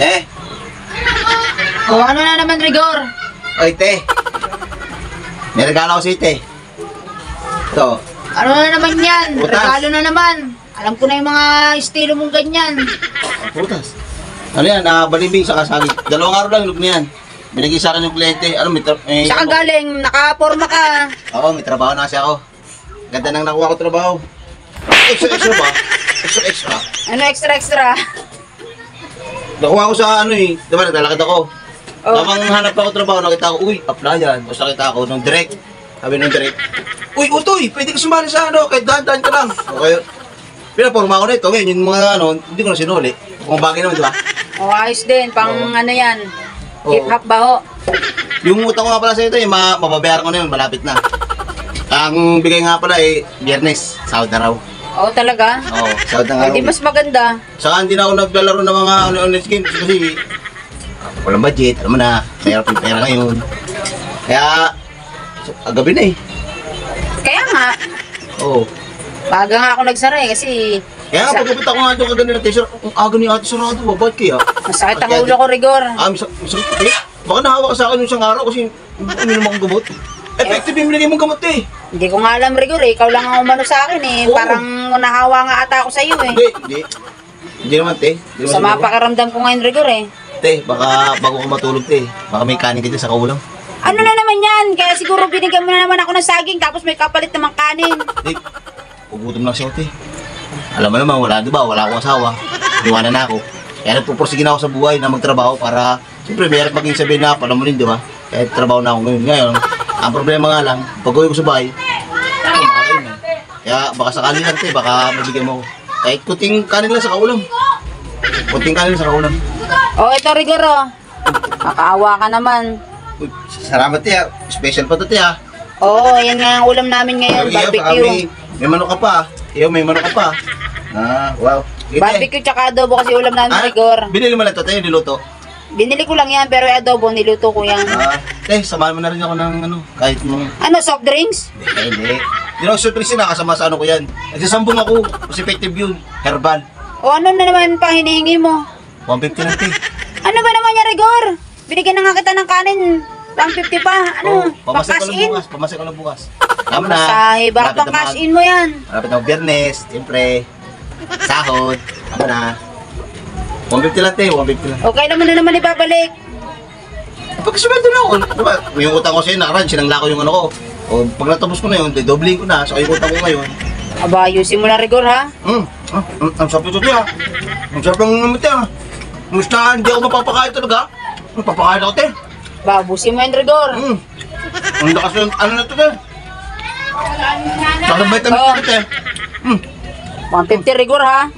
Te. O ano na naman, Rigor? Oy, te. May regalo ko sa'yo, te. Ito. Ano na naman yan? Butas. Regalo na naman. Alam ko na yung mga estilo mong ganyan. Putas. Ano yan? Balibing sa kasagi. 2 araw lang, look na yan. Binigay sa akin yung kliyente. Ano, may Saka galing, nakaporma ka. Oo, may trabaho na kasi ako. Ganda nang nakuha ko trabaho. Extra ba? Extra. Ano extra? Nakuha ko sa ano eh. Diba, naglalakad ako. Oh. Habang hanap ako trabaho, nakita ko, uy, applyan. Tapos nakita ako nung direct. Sabi nung direct, uy, Utoy, pwede ka sumali sa ano, kahit dahan-dahan ka lang. Okay. Pinaporma ko na ito, ngayon, yung mga ano, hindi ko na sinuli. Kung bagay naman, di ba? O ayos din, pang ano yan. Oo. Hip-hop ba ho? Yung utang ko nga pala sa ito, mababayaran ko na yun, malapit na. Ang bigay nga pala Biyernes, sahod na raw. Oo talaga? Oo, sahod na nga raw. Hindi mas maganda. Saka hindi na ako naglalaro ng mga online games kasi walang budget, alam mo na, mayroon yung pera ngayon. Kaya, gabi na eh. Kaya nga, Oo. baga nga ako nagsara kasi Kaya nga, pagkapita ko nga doon kaganda na t-shirt, ang aga ni ate sarado, ba't kaya? masakit ang ulo ko, Rigor. Masakit eh. Baka nahawa ka sa akin yung isang araw kasi uminom akong gamot. Effective yung binigay mong gamot eh. Hindi ko nga alam, Rigor eh. Ikaw lang ang umano sa akin eh. Oo. Parang nahawa nga ata ako sa iyo eh. Hindi naman te. Hindi naman Sa siguro. pakiramdam ko ngayon, Rigor eh. Te, baka bago ka matulog te. Baka may kanin ka dyan sa kaulam. Ano na naman yan? Kaya siguro binigyan mo na naman ako ng saging tapos may kapalit naman kanin. Te, ugutom lang siya te. Alam mo naman, wala diba? Wala akong asawa. Iwanan na ako. Kaya nagpupursige na ako sa buhay na magtrabaho para siyempre mayroon maging sabihin na alam mo rin diba? Kaya trabaho na ako ngayon. Ngayon, ang problema nga lang, pag uwi ko sa bahay, kumakain na. Kaya baka sakali lang te, baka mabigyan mo ako. Kahit kuting kanin lang sa kaulam. Kuting kanin lang sa kaulam. Oh, ito, Rigor oh. Nakaawa ka naman. Uy, salamat te ha. Special pa to te ha. Oo, yan nga ang ulam namin ngayon, Iyo, baka barbecue. may manok ka pa. Iyo, may manok ka pa. Wow. Sige, te. Barbecue tsaka adobo kasi ulam namin, Rigor. Binili mo lang ito, te, niluto. Binili ko lang yan, pero yung adobo, niluto ko yan. Te, samahan mo na rin ako ng ano, kahit mo. Ano, soft drinks? Hindi. Hindi ako surprise na kasama sa ano ko yan. Nagsasambong ako, mas effective yun. Herbal. O ano na naman pa hinihingi mo? 150 lang, te. Ano ba naman yan, Rigor? Binigyan na nga kita ng kanin. 150 pa. Ano? Pamasay ko Pang-cash lang in? bukas. Pamasay ko lang bukas. Tama na. Masahe, baka Malapit na pang-cash in mo yan. Malapit na Biyernes, siyempre. Sahod. Tama na. 150 lang, te. 150 lang. O kailan mo na naman ibabalik? Pagkasumento na ako. Diba? Yung utang ko sa'yo, nakaraan, sinangla ko yung ano ko. O pag natapos ko na yun, doubling ko na. So yung utang ko ngayon. Aba, ayusin mo na, Rigor, ha? Ang sarap ito, te, ha. Ang sarap ng naman, te, ha. Musta, hindi ako mapapakain talaga. Mapapakain ako, te. Babusin mo yan, Rigor. Ang lakas ng, ano na ito, te. Sarap vitamin Oh. ito, te. 150, Rigor, ha?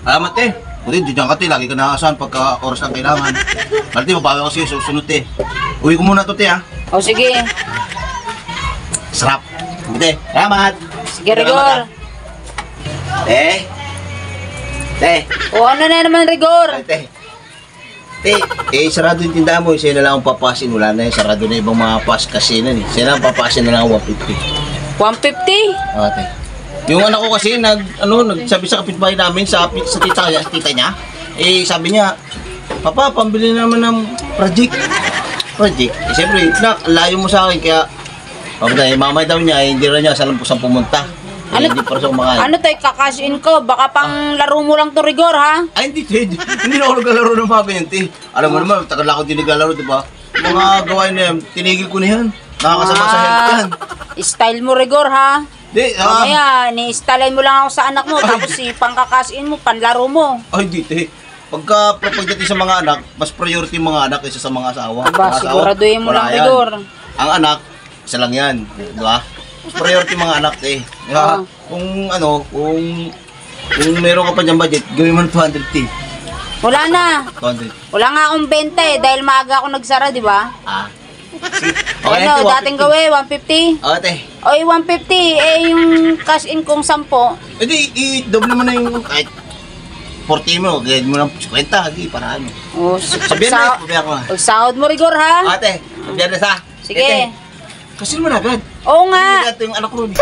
Alamat, te. Buti, di dyan ka, te. Lagi ka nakakasahan pagka oras ang kailangan. Malati, mabawi ko sa'yo, susunod, te. Uwi ko muna to, te, ha. O sige. Sarap. Te, salamat. Sige, Rigor. Te. Te. O ano na naman, Rigor? Te. Te, sarado yung tindahan mo. Sa'yo na lang ang papasin. Wala na yung sarado na ibang mga paskasinan eh. Sa'yo na lang papasin na lang ang 150. 150? Oo, te. Yung anak ko kasi, nagsabi sa kapitbahay namin, sa tita niya, sabi niya, Papa, pambili naman ng project. Project? Siyempre, layo mo sa akin, kaya, mamay daw niya, hindi rin niya, saan saan pumunta. Hindi para sa kumakain. Ano tayo, kakasin ko? Baka pang laro mo lang to, Rigor, ha? Ay, hindi, te. Hindi na ako naglalaro ng mga ganyan, te. Alam mo naman, tagal ako din naglalaro, di ba? Mga gawain na yan, tinigil ko na yan. Nakakasama sa health yan. Style mo, Rigor, ha? Di, Mamaya, ni-stylein mo lang ako sa anak mo, tapos si pangkakasin mo, panlaro mo. Ay, hindi, te. Pagdating sa mga anak, mas priority yung mga anak kaysa sa mga asawa. Aba, Mga asawa, siguraduhin mo wala lang, yan. Rigor. Ang anak, isa lang yan, di ba? Mas priority yung mga anak, eh. Kaya, kung meron ka pa dyan budget, gawin mo ng 200, te. Wala na. 200. Wala nga akong 20 dahil maaga ako nagsara, di ba? Okay, Ano, te, dating 150. gawin, 150? Okay, te. Oy, 150, yung cash in kong 10. Hindi, i-double mo na yung kahit 40 mo, gawin mo ng 50, hindi, para ano. Oh, Sabihan na, pabiyak mo na. pagsahod mo, Rigor, ha? Ate, sabihan na sa. Sige. Kasi mo na agad. Oo nga. Hindi natin yung anak ko rin.